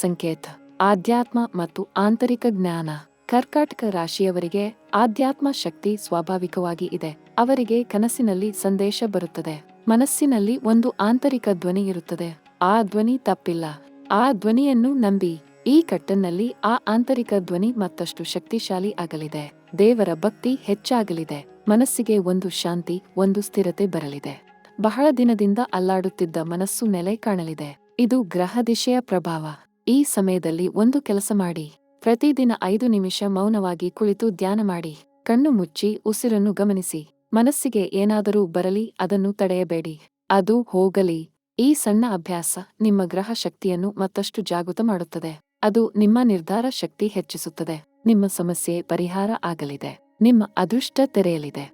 ಸಂಕೇತ ಆಧ್ಯಾತ್ಮ ಮತ್ತು ಆಂತರಿಕ ಜ್ಞಾನ. ಕರ್ಕಾಟಕ ರಾಶಿಯವರಿಗೆ ಆಧ್ಯಾತ್ಮ ಶಕ್ತಿ ಸ್ವಾಭಾವಿಕವಾಗಿ ಇದೆ. ಅವರಿಗೆ ಕನಸಿನಲ್ಲಿ ಸಂದೇಶ ಬರುತ್ತದೆ. ಮನಸ್ಸಿನಲ್ಲಿ ಒಂದು ಆಂತರಿಕ ಧ್ವನಿ ಇರುತ್ತದೆ. ಆ ಧ್ವನಿ ತಪ್ಪಿಲ್ಲ. ಆ ಧ್ವನಿಯನ್ನು ನಂಬಿ. ಈ ಕಟ್ಟನ್ನಲ್ಲಿ ಆ ಆಂತರಿಕ ಧ್ವನಿ ಮತ್ತಷ್ಟು ಶಕ್ತಿಶಾಲಿ ಆಗಲಿದೆ. ದೇವರ ಭಕ್ತಿ ಹೆಚ್ಚಾಗಲಿದೆ. ಮನಸ್ಸಿಗೆ ಒಂದು ಶಾಂತಿ, ಒಂದು ಸ್ಥಿರತೆ ಬರಲಿದೆ. ಬಹಳ ದಿನದಿಂದ ಅಲ್ಲಾಡುತ್ತಿದ್ದ ಮನಸ್ಸು ನೆಲೆ ಕಾಣಲಿದೆ. ಇದು ಗ್ರಹ ದಿಶೆಯ ಪ್ರಭಾವ. ಈ ಸಮಯದಲ್ಲಿ ಒಂದು ಕೆಲಸ ಮಾಡಿ. ಪ್ರತಿದಿನ 5 ನಿಮಿಷ ಮೌನವಾಗಿ ಕುಳಿತು ಧ್ಯಾನ ಮಾಡಿ. ಕಣ್ಣು ಮುಚ್ಚಿ ಉಸಿರನ್ನು ಗಮನಿಸಿ. ಮನಸ್ಸಿಗೆ ಏನಾದರೂ ಬರಲಿ, ಅದನ್ನು ತಡೆಯಬೇಡಿ. ಅದು ಹೋಗಲಿ. ಈ ಸಣ್ಣ ಅಭ್ಯಾಸ ನಿಮ್ಮ ಗ್ರಹ ಶಕ್ತಿಯನ್ನು ಮತ್ತಷ್ಟು ಜಾಗೃತ ಮಾಡುತ್ತದೆ. ಅದು ನಿಮ್ಮ ನಿರ್ಧಾರ ಶಕ್ತಿ ಹೆಚ್ಚಿಸುತ್ತದೆ. ನಿಮ್ಮ ಸಮಸ್ಯೆ ಪರಿಹಾರ ಆಗಲಿದೆ. ನಿಮ್ಮ ಅದೃಷ್ಟ ತೆರೆಯಲಿದೆ.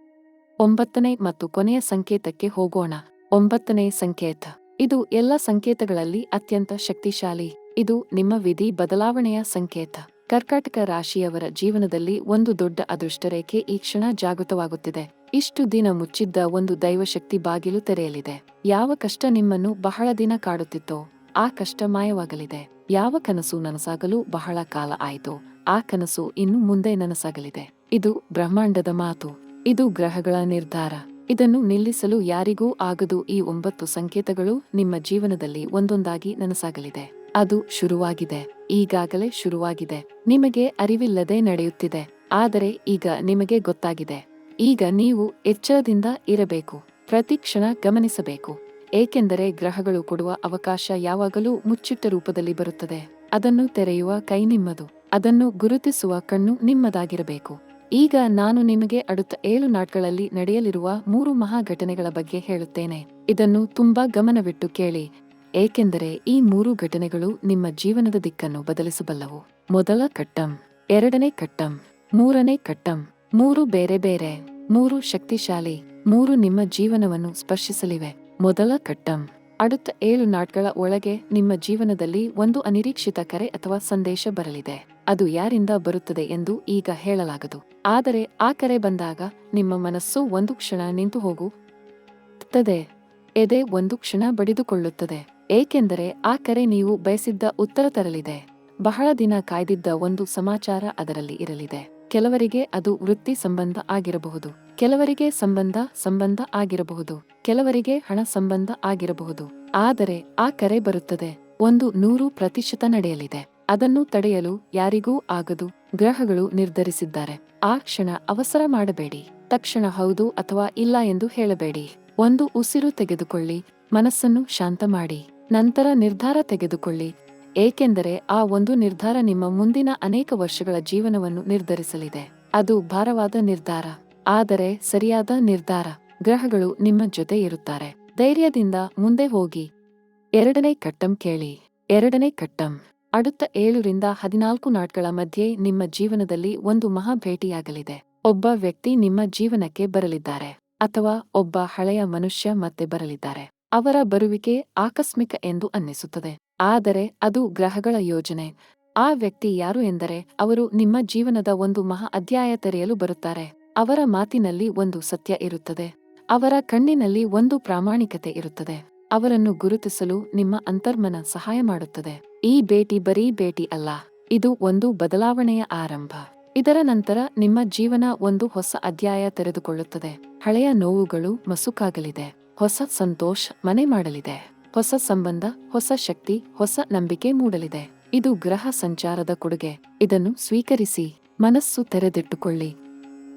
9ನೇ ಮತ್ತು ಕೊನೆಯ ಸಂಕೇತಕ್ಕೆ ಹೋಗೋಣ. 9ನೇ ಸಂಕೇತ. ಇದು ಎಲ್ಲ ಸಂಕೇತಗಳಲ್ಲಿ ಅತ್ಯಂತ ಶಕ್ತಿಶಾಲಿ. ಇದು ನಿಮ್ಮ ವಿಧಿ ಬದಲಾವಣೆಯ ಸಂಕೇತ. ಕರ್ಕಾಟಕ ರಾಶಿಯವರ ಜೀವನದಲ್ಲಿ ಒಂದು ದೊಡ್ಡ ಅದೃಷ್ಟರೇಖೆ ಈ ಕ್ಷಣ ಜಾಗೃತವಾಗುತ್ತಿದೆ. ಇಷ್ಟು ದಿನ ಮುಚ್ಚಿದ್ದ ಒಂದು ದೈವಶಕ್ತಿ ಬಾಗಿಲು ತೆರೆಯಲಿದೆ. ಯಾವ ಕಷ್ಟ ನಿಮ್ಮನ್ನು ಬಹಳ ದಿನ ಕಾಡುತ್ತಿತ್ತೋ ಆ ಕಷ್ಟ ಮಾಯವಾಗಲಿದೆ. ಯಾವ ಕನಸು ನನಸಾಗಲು ಬಹಳ ಕಾಲ ಆಯಿತೋ ಆ ಕನಸು ಇನ್ನು ಮುಂದೆ ನನಸಾಗಲಿದೆ. ಇದು ಬ್ರಹ್ಮಾಂಡದ ಮಾತು. ಇದು ಗ್ರಹಗಳ ನಿರ್ಧಾರ. ಇದನ್ನು ನಿಲ್ಲಿಸಲು ಯಾರಿಗೂ ಆಗದು. ಈ 9 ಸಂಕೇತಗಳು ನಿಮ್ಮ ಜೀವನದಲ್ಲಿ ಒಂದೊಂದಾಗಿ ನನಸಾಗಲಿದೆ. ಅದು ಶುರುವಾಗಿದೆ. ಈಗಾಗಲೇ ಶುರುವಾಗಿದೆ. ನಿಮಗೆ ಅರಿವಿಲ್ಲದೆ ನಡೆಯುತ್ತಿದೆ. ಆದರೆ ಈಗ ನಿಮಗೆ ಗೊತ್ತಾಗಿದೆ. ಈಗ ನೀವು ಎಚ್ಚರದಿಂದ ಇರಬೇಕು. ಪ್ರತಿ ಕ್ಷಣ ಗಮನಿಸಬೇಕು. ಏಕೆಂದರೆ ಗ್ರಹಗಳು ಕೊಡುವ ಅವಕಾಶ ಯಾವಾಗಲೂ ಮುಚ್ಚಿಟ್ಟ ರೂಪದಲ್ಲಿ ಬರುತ್ತದೆ. ಅದನ್ನು ತೆರೆಯುವ ಕೈ ನಿಮ್ಮದು. ಅದನ್ನು ಗುರುತಿಸುವ ಕಣ್ಣು ನಿಮ್ಮದಾಗಿರಬೇಕು. ಈಗ ನಾನು ನಿಮಗೆ அடுத்த 7 ನಾಟ್ಗಳಲ್ಲಿ ನಡೆಯಲಿರುವ 3 ಮಹಾ ಘಟನೆಗಳ ಬಗ್ಗೆ ಹೇಳುತ್ತೇನೆ. ಇದನ್ನು ತುಂಬಾ ಗಮನವಿಟ್ಟು ಕೇಳಿ. ಏಕೆಂದರೆ ಈ 3 ಘಟನೆಗಳು ನಿಮ್ಮ ಜೀವನದ ದಿಕ್ಕನ್ನು ಬದಲಿಸಬಲ್ಲವು. ಮೊದಲ ಕಟ್ಟಂ, 2ನೇ ಕಟ್ಟಂ, 3ನೇ ಕಟ್ಟಂ. 3 ಬೇರೆ ಬೇರೆ, 3 ಶಕ್ತಿಶಾಲಿ, 3 ನಿಮ್ಮ ಜೀವನವನ್ನು ಸ್ಪರ್ಶಿಸಲಿವೆ. ಮೊದಲ ಕಟ್ಟಂ. அடுத்த 7 ನಾಟ್ಗಳ ಒಳಗೆ ನಿಮ್ಮ ಜೀವನದಲ್ಲಿ ಒಂದು ಅನಿರೀಕ್ಷಿತ ಕರೆ ಅಥವಾ ಸಂದೇಶ ಬರಲಿದೆ. ಅದು ಯಾರಿಂದ ಬರುತ್ತದೆ ಎಂದು ಈಗ ಹೇಳಲಾಗದು. ಆದರೆ ಆ ಕರೆ ಬಂದಾಗ ನಿಮ್ಮ ಮನಸ್ಸು ಒಂದು ಕ್ಷಣ ನಿಂತು ಹೋಗುತ್ತದೆ. ಎದೆ ಒಂದು ಕ್ಷಣ ಬಡಿದುಕೊಳ್ಳುತ್ತದೆ. ಏಕೆಂದರೆ ಆ ಕರೆ ನೀವು ಬಯಸಿದ್ದ ಉತ್ತರ ತರಲಿದೆ. ಬಹಳ ದಿನ ಕಾಯ್ದಿದ್ದ ಒಂದು ಸಮಾಚಾರ ಅದರಲ್ಲಿ ಇರಲಿದೆ. ಕೆಲವರಿಗೆ ಅದು ವೃತ್ತಿ ಸಂಬಂಧ ಆಗಿರಬಹುದು, ಕೆಲವರಿಗೆ ಸಂಬಂಧ ಆಗಿರಬಹುದು, ಕೆಲವರಿಗೆ ಹಣ ಸಂಬಂಧ ಆಗಿರಬಹುದು. ಆದರೆ ಆ ಕರೆ ಬರುತ್ತದೆ. ಒಂದು 100% ನಡೆಯಲಿದೆ. ಅದನ್ನು ತಡೆಯಲು ಯಾರಿಗೂ ಆಗದು. ಗ್ರಹಗಳು ನಿರ್ಧರಿಸಿದ್ದಾರೆ. ಆ ಕ್ಷಣ ಅವಸರ ಮಾಡಬೇಡಿ. ತಕ್ಷಣ ಹೌದು ಅಥವಾ ಇಲ್ಲ ಎಂದು ಹೇಳಬೇಡಿ. ಒಂದು ಉಸಿರು ತೆಗೆದುಕೊಳ್ಳಿ. ಮನಸ್ಸನ್ನು ಶಾಂತ ಮಾಡಿ. ನಂತರ ನಿರ್ಧಾರ ತೆಗೆದುಕೊಳ್ಳಿ. ಏಕೆಂದರೆ ಆ ಒಂದು ನಿರ್ಧಾರ ನಿಮ್ಮ ಮುಂದಿನ ಅನೇಕ ವರ್ಷಗಳ ಜೀವನವನ್ನು ನಿರ್ಧರಿಸಲಿದೆ. ಅದು ಭಾರವಾದ ನಿರ್ಧಾರ, ಆದರೆ ಸರಿಯಾದ ನಿರ್ಧಾರ. ಗ್ರಹಗಳು ನಿಮ್ಮ ಜೊತೆ ಇರುತ್ತಾರೆ. ಧೈರ್ಯದಿಂದ ಮುಂದೆ ಹೋಗಿ. 2ನೇ ಕಟ್ಟಂ ಕೇಳಿ. 2ನೇ ಕಟ್ಟಂ. அடுத்த 7 ರಿಂದ 14 ನಾಟ್ಗಳ ಮಧ್ಯೆ ನಿಮ್ಮ ಜೀವನದಲ್ಲಿ ಒಂದು ಮಹಾ ಭೇಟಿಯಾಗಲಿದೆ. ಒಬ್ಬ ವ್ಯಕ್ತಿ ನಿಮ್ಮ ಜೀವನಕ್ಕೆ ಬರಲಿದ್ದಾರೆ, ಅಥವಾ ಒಬ್ಬ ಹಳೆಯ ಮನುಷ್ಯ ಮತ್ತೆ ಬರಲಿದ್ದಾರೆ. ಅವರ ಬರುವಿಕೆ ಆಕಸ್ಮಿಕ ಎಂದು ಅನ್ನಿಸುತ್ತದೆ, ಆದರೆ ಅದು ಗ್ರಹಗಳ ಯೋಜನೆ. ಆ ವ್ಯಕ್ತಿ ಯಾರು ಎಂದರೆ, ಅವರು ನಿಮ್ಮ ಜೀವನದ ಒಂದು ಮಹಾ ಅಧ್ಯಾಯ ತೆರೆಯಲು ಬರುತ್ತಾರೆ. ಅವರ ಮಾತಿನಲ್ಲಿ ಒಂದು ಸತ್ಯ ಇರುತ್ತದೆ. ಅವರ ಕಣ್ಣಿನಲ್ಲಿ ಒಂದು ಪ್ರಾಮಾಣಿಕತೆ ಇರುತ್ತದೆ. ಅವರನ್ನು ಗುರುತಿಸಲು ನಿಮ್ಮ ಅಂತರ್ಮನ ಸಹಾಯ ಮಾಡುತ್ತದೆ. ಈ ಭೇಟಿ ಬರೀ ಭೇಟಿ ಅಲ್ಲ, ಇದು ಒಂದು ಬದಲಾವಣೆಯ ಆರಂಭ. ಇದರ ನಂತರ ನಿಮ್ಮ ಜೀವನ ಒಂದು ಹೊಸ ಅಧ್ಯಾಯ ತೆರೆದುಕೊಳ್ಳುತ್ತದೆ. ಹಳೆಯ ನೋವುಗಳು ಮಸುಕಾಗಲಿದೆ. ಹೊಸ ಸಂತೋಷ ಮನೆ ಮಾಡಲಿದೆ. ಹೊಸ ಸಂಬಂಧ, ಹೊಸ ಶಕ್ತಿ, ಹೊಸ ನಂಬಿಕೆ ಮೂಡಲಿದೆ. ಇದು ಗ್ರಹ ಸಂಚಾರದ ಕೊಡುಗೆ. ಇದನ್ನು ಸ್ವೀಕರಿಸಿ. ಮನಸ್ಸು ತೆರೆದಿಟ್ಟುಕೊಳ್ಳಿ.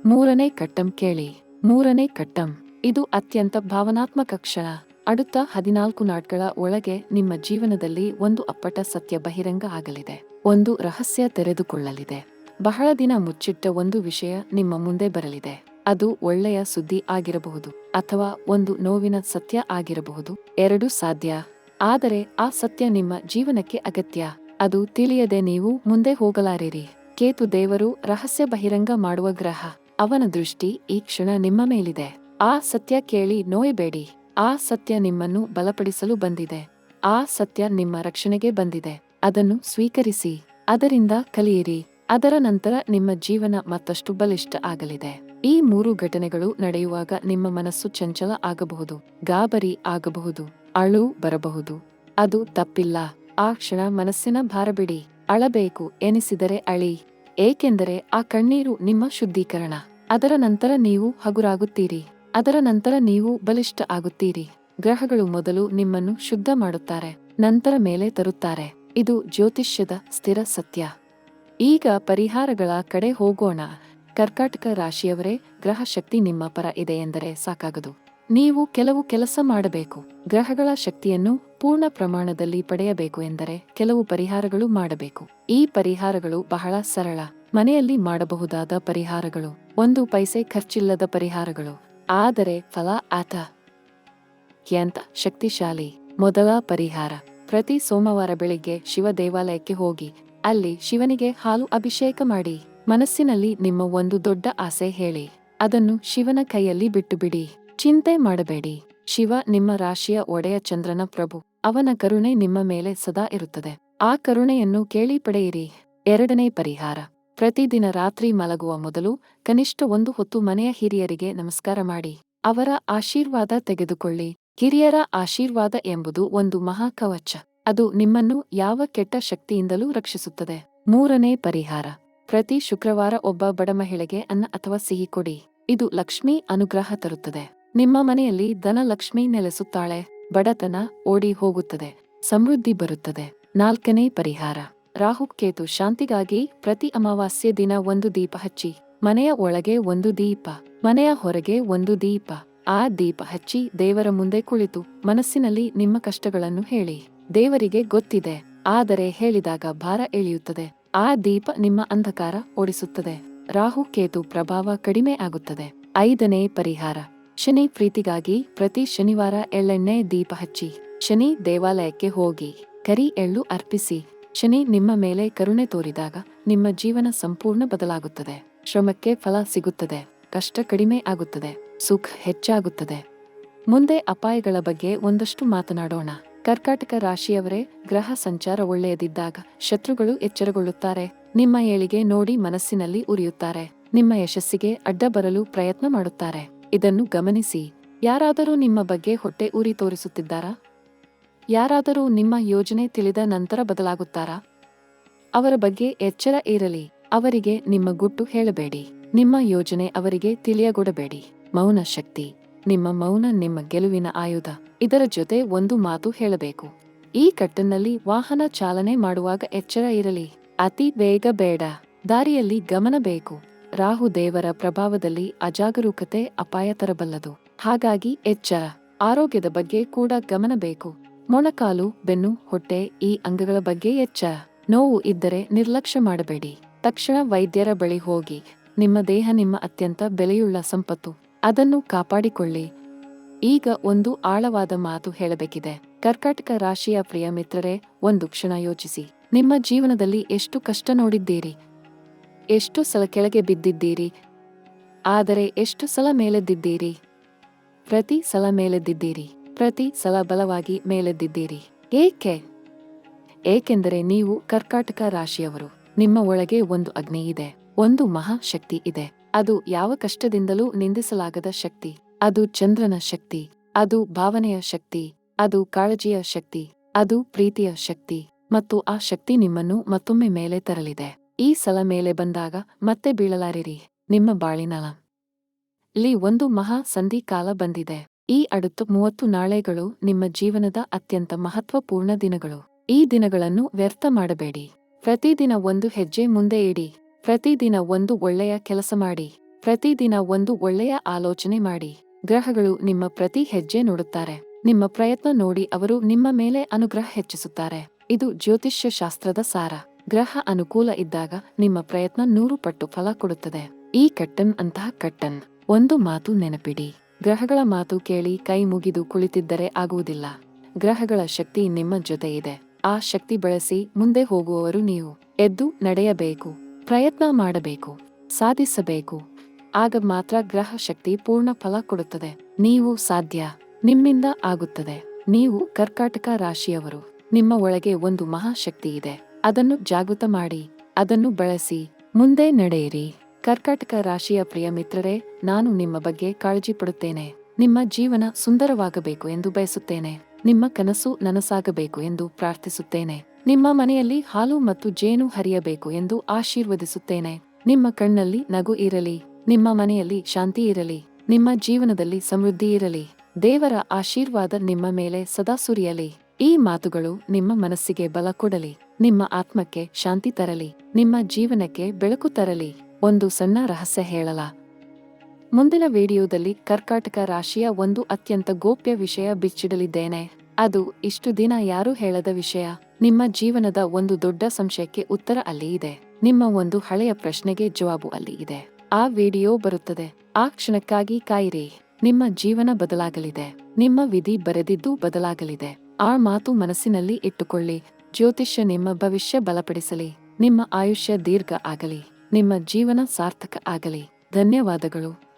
3ನೇ ಕಟ್ಟಂ ಕೇಳಿ. 3ನೇ ಕಟ್ಟಂ. ಇದು ಅತ್ಯಂತ ಭಾವನಾತ್ಮಕ ಕ್ಷಣ. அடுத்த 14 ನಾಟ್ಗಳ ಒಳಗೆ ನಿಮ್ಮ ಜೀವನದಲ್ಲಿ ಒಂದು ಅಪ್ಪಟ ಸತ್ಯ ಬಹಿರಂಗ ಆಗಲಿದೆ. ಒಂದು ರಹಸ್ಯ ತೆರೆದುಕೊಳ್ಳಲಿದೆ. ಬಹಳ ದಿನ ಮುಚ್ಚಿಟ್ಟ ಒಂದು ವಿಷಯ ನಿಮ್ಮ ಮುಂದೆ ಬರಲಿದೆ. ಅದು ಒಳ್ಳೆಯ ಸುದ್ದಿ ಆಗಿರಬಹುದು, ಅಥವಾ ಒಂದು ನೋವಿನ ಸತ್ಯ ಆಗಿರಬಹುದು. ಎರಡೂ ಸಾಧ್ಯ. ಆದರೆ ಆ ಸತ್ಯ ನಿಮ್ಮ ಜೀವನಕ್ಕೆ ಅಗತ್ಯ. ಅದು ತಿಳಿಯದೆ ನೀವು ಮುಂದೆ ಹೋಗಲಾರಿರಿ. ಕೇತು ದೇವರು ರಹಸ್ಯ ಬಹಿರಂಗ ಮಾಡುವ ಗ್ರಹ. ಅವನ ದೃಷ್ಟಿ ಈ ಕ್ಷಣ ನಿಮ್ಮ ಮೇಲಿದೆ. ಆ ಸತ್ಯ ಕೇಳಿ ನೋಯಬೇಡಿ. ಆ ಸತ್ಯ ನಿಮ್ಮನ್ನು ಬಲಪಡಿಸಲು ಬಂದಿದೆ. ಆ ಸತ್ಯ ನಿಮ್ಮ ರಕ್ಷಣೆಗೆ ಬಂದಿದೆ. ಅದನ್ನು ಸ್ವೀಕರಿಸಿ. ಅದರಿಂದ ಕಲಿಯಿರಿ. ಅದರ ನಂತರ ನಿಮ್ಮ ಜೀವನ ಮತ್ತಷ್ಟು ಬಲಿಷ್ಠ ಆಗಲಿದೆ. ಈ 3 ಘಟನೆಗಳು ನಡೆಯುವಾಗ ನಿಮ್ಮ ಮನಸ್ಸು ಚಂಚಲ ಆಗಬಹುದು, ಗಾಬರಿ ಆಗಬಹುದು, ಅಳು ಬರಬಹುದು. ಅದು ತಪ್ಪಿಲ್ಲ. ಆ ಕ್ಷಣ ಮನಸ್ಸಿನ ಭಾರ ಬಿಡಿ. ಅಳಬೇಕು ಎನಿಸಿದರೆ ಅಳಿ, ಏಕೆಂದರೆ ಆ ಕಣ್ಣೀರು ನಿಮ್ಮ ಶುದ್ಧೀಕರಣ. ಅದರ ನಂತರ ನೀವು ಹಗುರಾಗುತ್ತೀರಿ. ಅದರ ನಂತರ ನೀವು ಬಲಿಷ್ಠ ಆಗುತ್ತೀರಿ. ಗ್ರಹಗಳು ಮೊದಲು ನಿಮ್ಮನ್ನು ಶುದ್ಧ ಮಾಡುತ್ತಾರೆ, ನಂತರ ಮೇಲೆ ತರುತ್ತಾರೆ. ಇದು ಜ್ಯೋತಿಷ್ಯದ ಸ್ಥಿರ ಸತ್ಯ. ಈಗ ಪರಿಹಾರಗಳ ಕಡೆ ಹೋಗೋಣ. ಕರ್ಕಾಟಕ ರಾಶಿಯವರೇ, ಗ್ರಹ ಶಕ್ತಿ ನಿಮ್ಮ ಪರ ಇದೆ ಎಂದರೆ ಸಾಕಾಗದು. ನೀವು ಕೆಲವು ಕೆಲಸ ಮಾಡಬೇಕು. ಗ್ರಹಗಳ ಶಕ್ತಿಯನ್ನು ಪೂರ್ಣ ಪ್ರಮಾಣದಲ್ಲಿ ಪಡೆಯಬೇಕು ಎಂದರೆ ಕೆಲವು ಪರಿಹಾರಗಳು ಮಾಡಬೇಕು. ಈ ಪರಿಹಾರಗಳು ಬಹಳ ಸರಳ, ಮನೆಯಲ್ಲಿ ಮಾಡಬಹುದಾದ ಪರಿಹಾರಗಳು, 1 ಪೈಸೆ ಖರ್ಚಿಲ್ಲದ ಪರಿಹಾರಗಳು, ಆದರೆ ಫಲ ಅತ್ಯಂತ ಶಕ್ತಿಶಾಲಿ. ಮೊದಲ ಪರಿಹಾರ: ಪ್ರತಿ ಸೋಮವಾರ ಬೆಳಿಗ್ಗೆ ಶಿವ ದೇವಾಲಯಕ್ಕೆ ಹೋಗಿ ಅಲ್ಲಿ ಶಿವನಿಗೆ ಹಾಲು ಅಭಿಷೇಕ ಮಾಡಿ. ಮನಸ್ಸಿನಲ್ಲಿ ನಿಮ್ಮ ಒಂದು ದೊಡ್ಡ ಆಸೆ ಹೇಳಿ, ಅದನ್ನು ಶಿವನ ಕೈಯಲ್ಲಿ ಬಿಟ್ಟು ಬಿಡಿ. ಚಿಂತೆ ಮಾಡಬೇಡಿ. ಶಿವ ನಿಮ್ಮ ರಾಶಿಯ ಒಡೆಯ, ಚಂದ್ರನ ಪ್ರಭು. ಅವನ ಕರುಣೆ ನಿಮ್ಮ ಮೇಲೆ ಸದಾ ಇರುತ್ತದೆ. ಆ ಕರುಣೆಯನ್ನು ಕೇಳಿ ಪಡೆಯಿರಿ. ಎರಡನೇ ಪರಿಹಾರ: ಪ್ರತಿದಿನ ರಾತ್ರಿ ಮಲಗುವ ಮೊದಲು ಕನಿಷ್ಠ 1 ಹೊತ್ತು ಮನೆಯ ಹಿರಿಯರಿಗೆ ನಮಸ್ಕಾರ ಮಾಡಿ. ಅವರ ಆಶೀರ್ವಾದ ತೆಗೆದುಕೊಳ್ಳಿ. ಹಿರಿಯರ ಆಶೀರ್ವಾದ ಎಂಬುದು ಒಂದು ಮಹಾಕವಚ. ಅದು ನಿಮ್ಮನ್ನು ಯಾವ ಕೆಟ್ಟ ಶಕ್ತಿಯಿಂದಲೂ ರಕ್ಷಿಸುತ್ತದೆ. ಮೂರನೇ ಪರಿಹಾರ: ಪ್ರತಿ ಶುಕ್ರವಾರ ಒಬ್ಬ ಬಡ ಮಹಿಳೆಗೆ ಅನ್ನ ಅಥವಾ ಸಿಹಿ ಕೊಡಿ. ಇದು ಲಕ್ಷ್ಮೀ ಅನುಗ್ರಹ ತರುತ್ತದೆ. ನಿಮ್ಮ ಮನೆಯಲ್ಲಿ ಧನಲಕ್ಷ್ಮಿ ನೆಲೆಸುತ್ತಾಳೆ. ಬಡತನ ಓಡಿ ಹೋಗುತ್ತದೆ, ಸಮೃದ್ಧಿ ಬರುತ್ತದೆ. ನಾಲ್ಕನೇ ಪರಿಹಾರ: ರಾಹು ಕೇತು ಶಾಂತಿಗಾಗಿ ಪ್ರತಿ ಅಮಾವಾಸ್ಯೆ ದಿನ 1 ದೀಪ ಹಚ್ಚಿ. ಮನೆಯ ಒಳಗೆ 1 ದೀಪ, ಮನೆಯ ಹೊರಗೆ 1 ದೀಪ. ಆ ದೀಪ ಹಚ್ಚಿ ದೇವರ ಮುಂದೆ ಕುಳಿತು ಮನಸ್ಸಿನಲ್ಲಿ ನಿಮ್ಮ ಕಷ್ಟಗಳನ್ನು ಹೇಳಿ. ದೇವರಿಗೆ ಗೊತ್ತಿದೆ, ಆದರೆ ಹೇಳಿದಾಗ ಭಾರ ಇಳಿಯುತ್ತದೆ. ಆ ದೀಪ ನಿಮ್ಮ ಅಂಧಕಾರ ಓಡಿಸುತ್ತದೆ. ರಾಹು ಕೇತು ಪ್ರಭಾವ ಕಡಿಮೆ ಆಗುತ್ತದೆ. ಐದನೇ ಪರಿಹಾರ: ಶನಿ ಪ್ರೀತಿಗಾಗಿ ಪ್ರತಿ ಶನಿವಾರ ಎಳ್ಳೆಣ್ಣೆ ದೀಪ ಹಚ್ಚಿ. ಶನಿ ದೇವಾಲಯಕ್ಕೆ ಹೋಗಿ ಕರಿ ಎಳ್ಳು ಅರ್ಪಿಸಿ. ಶನಿ ನಿಮ್ಮ ಮೇಲೆ ಕರುಣೆ ತೋರಿದಾಗ ನಿಮ್ಮ ಜೀವನ ಸಂಪೂರ್ಣ ಬದಲಾಗುತ್ತದೆ. ಶ್ರಮಕ್ಕೆ ಫಲ ಸಿಗುತ್ತದೆ, ಕಷ್ಟ ಕಡಿಮೆ ಆಗುತ್ತದೆ, ಸುಖ ಹೆಚ್ಚಾಗುತ್ತದೆ. ಮುಂದೆ ಅಪಾಯಗಳ ಬಗ್ಗೆ ಒಂದಷ್ಟು ಮಾತನಾಡೋಣ. ಕರ್ಕಾಟಕ ರಾಶಿಯವರೇ, ಗ್ರಹ ಸಂಚಾರ ಒಳ್ಳೆಯದಿದ್ದಾಗ ಶತ್ರುಗಳು ಎಚ್ಚರಗೊಳ್ಳುತ್ತಾರೆ. ನಿಮ್ಮ ಏಳಿಗೆ ನೋಡಿ ಮನಸ್ಸಿನಲ್ಲಿ ಉರಿಯುತ್ತಾರೆ. ನಿಮ್ಮ ಯಶಸ್ಸಿಗೆ ಅಡ್ಡ ಬರಲು ಪ್ರಯತ್ನ ಮಾಡುತ್ತಾರೆ. ಇದನ್ನು ಗಮನಿಸಿ. ಯಾರಾದರೂ ನಿಮ್ಮ ಬಗ್ಗೆ ಹೊಟ್ಟೆ ಉರಿ ತೋರಿಸುತ್ತಿದ್ದಾರಾ? ಯಾರಾದರೂ ನಿಮ್ಮ ಯೋಜನೆ ತಿಳಿದ ನಂತರ ಬದಲಾಗುತ್ತಾರಾ? ಅವರ ಬಗ್ಗೆ ಎಚ್ಚರ ಇರಲಿ. ಅವರಿಗೆ ನಿಮ್ಮ ಗುಟ್ಟು ಹೇಳಬೇಡಿ. ನಿಮ್ಮ ಯೋಜನೆ ಅವರಿಗೆ ತಿಳಿಯಗೊಡಬೇಡಿ. ಮೌನ ಶಕ್ತಿ. ನಿಮ್ಮ ಮೌನ ನಿಮ್ಮ ಗೆಲುವಿನ ಆಯುಧ. ಇದರ ಜೊತೆ ಒಂದು ಮಾತು ಹೇಳಬೇಕು. ಈ ಕಟ್ಟನ್ನಲ್ಲಿ ವಾಹನ ಚಾಲನೆ ಮಾಡುವಾಗ ಎಚ್ಚರ ಇರಲಿ. ಅತಿ ಬೇಗ ಬೇಡ. ದಾರಿಯಲ್ಲಿ ಗಮನ ಬೇಕು. ರಾಹು ದೇವರ ಪ್ರಭಾವದಲ್ಲಿ ಅಜಾಗರೂಕತೆ ಅಪಾಯ ತರಬಲ್ಲದು. ಹಾಗಾಗಿ ಎಚ್ಚರ. ಆರೋಗ್ಯದ ಬಗ್ಗೆ ಕೂಡ ಗಮನ ಬೇಕು. ಮೊಣಕಾಲು, ಬೆನ್ನು, ಹೊಟ್ಟೆ ಈ ಅಂಗಗಳ ಬಗ್ಗೆ ಎಚ್ಚರ. ನೋವು ಇದ್ದರೆ ನಿರ್ಲಕ್ಷ್ಯ ಮಾಡಬೇಡಿ. ತಕ್ಷಣ ವೈದ್ಯರ ಬಳಿ ಹೋಗಿ. ನಿಮ್ಮ ದೇಹ ನಿಮ್ಮ ಅತ್ಯಂತ ಬೆಲೆಯುಳ್ಳ ಸಂಪತ್ತು. ಅದನ್ನು ಕಾಪಾಡಿಕೊಳ್ಳಿ. ಈಗ ಒಂದು ಆಳವಾದ ಮಾತು ಹೇಳಬೇಕಿದೆ. ಕರ್ಕಾಟಕ ರಾಶಿಯ ಪ್ರಿಯ ಮಿತ್ರರೇ, ಒಂದು ಕ್ಷಣ ಯೋಚಿಸಿ. ನಿಮ್ಮ ಜೀವನದಲ್ಲಿ ಎಷ್ಟು ಕಷ್ಟ ನೋಡಿದ್ದೀರಿ? ಎಷ್ಟು ಸಲ ಕೆಳಗೆ ಬಿದ್ದಿದ್ದೀರಿ? ಆದರೆ ಎಷ್ಟು ಸಲ ಮೇಲೆದ್ದಿದ್ದೀರಿ? ಪ್ರತಿ ಸಲ ಮೇಲೆದ್ದಿದ್ದೀರಿ. ಪ್ರತಿ ಸಲ ಬಲವಾಗಿ ಮೇಲೆದ್ದಿದ್ದೀರಿ. ಏಕೆ? ಏಕೆಂದರೆ ನೀವು ಕರ್ಕಾಟಕ ರಾಶಿಯವರು. ನಿಮ್ಮ ಒಳಗೆ ಒಂದು ಅಗ್ನಿ ಇದೆ. ಒಂದು ಮಹಾಶಕ್ತಿ ಇದೆ. ಅದು ಯಾವ ಕಷ್ಟದಿಂದಲೂ ನಿಂದಿಸಲಾಗದ ಶಕ್ತಿ. ಅದು ಚಂದ್ರನ ಶಕ್ತಿ. ಅದು ಭಾವನೆಯ ಶಕ್ತಿ. ಅದು ಕಾಳಜಿಯ ಶಕ್ತಿ. ಅದು ಪ್ರೀತಿಯ ಶಕ್ತಿ. ಮತ್ತು ಆ ಶಕ್ತಿ ನಿಮ್ಮನ್ನು ಮತ್ತೊಮ್ಮೆ ಮೇಲೆ ತರಲಿದೆ. ಈ ಸಲ ಮೇಲೆ ಬಂದಾಗ ಮತ್ತೆ ಬೀಳಲಾರಿರಿ. ನಿಮ್ಮ ಬಾಳಿನಲ್ಲಿ ಒಂದು ಮಹಾ ಸಂಧಿ ಕಾಲ ಬಂದಿದೆ. ಈ அடுத்த 30 ನಾಳೆಗಳು ನಿಮ್ಮ ಜೀವನದ ಅತ್ಯಂತ ಮಹತ್ವಪೂರ್ಣ ದಿನಗಳು. ಈ ದಿನಗಳನ್ನು ವ್ಯರ್ಥ ಮಾಡಬೇಡಿ. ಪ್ರತಿದಿನ ಒಂದು ಹೆಜ್ಜೆ ಮುಂದೆ ಇಡಿ. ಪ್ರತಿದಿನ ಒಂದು ಒಳ್ಳೆಯ ಕೆಲಸ ಮಾಡಿ. ಪ್ರತಿದಿನ ಒಂದು ಒಳ್ಳೆಯ ಆಲೋಚನೆ ಮಾಡಿ. ಗ್ರಹಗಳು ನಿಮ್ಮ ಪ್ರತಿ ಹೆಜ್ಜೆ ನೋಡುತ್ತಾರೆ. ನಿಮ್ಮ ಪ್ರಯತ್ನ ನೋಡಿ ಅವರು ನಿಮ್ಮ ಮೇಲೆ ಅನುಗ್ರಹ ಹೆಚ್ಚಿಸುತ್ತಾರೆ. ಇದು ಜ್ಯೋತಿಷ್ಯ ಶಾಸ್ತ್ರದ ಸಾರ. ಗ್ರಹ ಅನುಕೂಲ ಇದ್ದಾಗ ನಿಮ್ಮ ಪ್ರಯತ್ನ 100 ಪಟ್ಟು ಫಲ ಕೊಡುತ್ತದೆ. ಈ ಕಟ್ಟನ್ ಅಂತಹ ಕಟ್ಟನ್. ಒಂದು ಮಾತು ನೆನಪಿಡಿ. ಗ್ರಹಗಳ ಮಾತು ಕೇಳಿ ಕೈ ಮುಗಿದು ಕುಳಿತಿದ್ದರೆ ಆಗುವುದಿಲ್ಲ. ಗ್ರಹಗಳ ಶಕ್ತಿ ನಿಮ್ಮ ಜೊತೆ ಇದೆ. ಆ ಶಕ್ತಿ ಬಳಸಿ ಮುಂದೆ ಹೋಗುವವರು ನೀವು. ಎದ್ದು ನಡೆಯಬೇಕು. ಪ್ರಯತ್ನ ಮಾಡಬೇಕು. ಸಾಧಿಸಬೇಕು. ಆಗ ಮಾತ್ರ ಗ್ರಹ ಶಕ್ತಿ ಪೂರ್ಣ ಫಲ ಕೊಡುತ್ತದೆ. ನೀವು ಸಾಧ್ಯ. ನಿಮ್ಮಿಂದ ಆಗುತ್ತದೆ. ನೀವು ಕರ್ಕಾಟಕ ರಾಶಿಯವರು. ನಿಮ್ಮ ಒಳಗೆ ಒಂದು ಮಹಾಶಕ್ತಿ ಇದೆ. ಅದನ್ನು ಜಾಗೃತ ಮಾಡಿ. ಅದನ್ನು ಬಳಸಿ. ಮುಂದೆ ನಡೆಯಿರಿ. ಕರ್ಕಾಟಕ ರಾಶಿಯ ಪ್ರಿಯ ಮಿತ್ರರೇ, ನಾನು ನಿಮ್ಮ ಬಗ್ಗೆ ಕಾಳಜಿ ಪಡುತ್ತೇನೆ. ನಿಮ್ಮ ಜೀವನ ಸುಂದರವಾಗಬೇಕು ಎಂದು ಬಯಸುತ್ತೇನೆ. ನಿಮ್ಮ ಕನಸು ನನಸಾಗಬೇಕು ಎಂದು ಪ್ರಾರ್ಥಿಸುತ್ತೇನೆ. ನಿಮ್ಮ ಮನೆಯಲ್ಲಿ ಹಾಲು ಮತ್ತು ಜೇನು ಹರಿಯಬೇಕು ಎಂದು ಆಶೀರ್ವದಿಸುತ್ತೇನೆ. ನಿಮ್ಮ ಕಣ್ಣಲ್ಲಿ ನಗು ಇರಲಿ. ನಿಮ್ಮ ಮನೆಯಲ್ಲಿ ಶಾಂತಿ ಇರಲಿ. ನಿಮ್ಮ ಜೀವನದಲ್ಲಿ ಸಮೃದ್ಧಿ ಇರಲಿ. ದೇವರ ಆಶೀರ್ವಾದ ನಿಮ್ಮ ಮೇಲೆ ಸದಾ ಸುರಿಯಲಿ. ಈ ಮಾತುಗಳು ನಿಮ್ಮ ಮನಸ್ಸಿಗೆ ಬಲ ಕೊಡಲಿ. ನಿಮ್ಮ ಆತ್ಮಕ್ಕೆ ಶಾಂತಿ ತರಲಿ. ನಿಮ್ಮ ಜೀವನಕ್ಕೆ ಬೆಳಕು ತರಲಿ. ಒಂದು ಸಣ್ಣ ರಹಸ್ಯ ಹೇಳಲ. ಮುಂದಿನ ವಿಡಿಯೋದಲ್ಲಿ ಕರ್ಕಾಟಕ ರಾಶಿಯ ಒಂದು ಅತ್ಯಂತ ಗೋಪ್ಯ ವಿಷಯ ಬಿಚ್ಚಿಡಲಿದ್ದೇನೆ. ಅದು ಇಷ್ಟು ದಿನ ಯಾರೂ ಹೇಳದ ವಿಷಯ. ನಿಮ್ಮ ಜೀವನದ ಒಂದು ದೊಡ್ಡ ಸಂಶಯಕ್ಕೆ ಉತ್ತರ ಅಲ್ಲಿ ಇದೆ. ನಿಮ್ಮ ಒಂದು ಹಳೆಯ ಪ್ರಶ್ನೆಗೆ ಜವಾಬು ಅಲ್ಲಿ ಇದೆ. ಆ ವಿಡಿಯೋ ಬರುತ್ತದೆ. ಆ ಕ್ಷಣಕ್ಕಾಗಿ ಕಾಯಿರಿ. ನಿಮ್ಮ ಜೀವನ ಬದಲಾಗಲಿದೆ. ನಿಮ್ಮ ವಿಧಿ ಬರೆದಿದ್ದು ಬದಲಾಗಲಿದೆ. ಆ ಮಾತು ಮನಸ್ಸಿನಲ್ಲಿ ಇಟ್ಟುಕೊಳ್ಳಿ. ಜ್ಯೋತಿಷ್ಯ ನಿಮ್ಮ ಭವಿಷ್ಯ ಬಲಪಡಿಸಲಿ. ನಿಮ್ಮ ಆಯುಷ್ಯ ದೀರ್ಘ ಆಗಲಿ. ನಿಮ್ಮ ಜೀವನ ಸಾರ್ಥಕ ಆಗಲಿ. ಧನ್ಯವಾದಗಳು.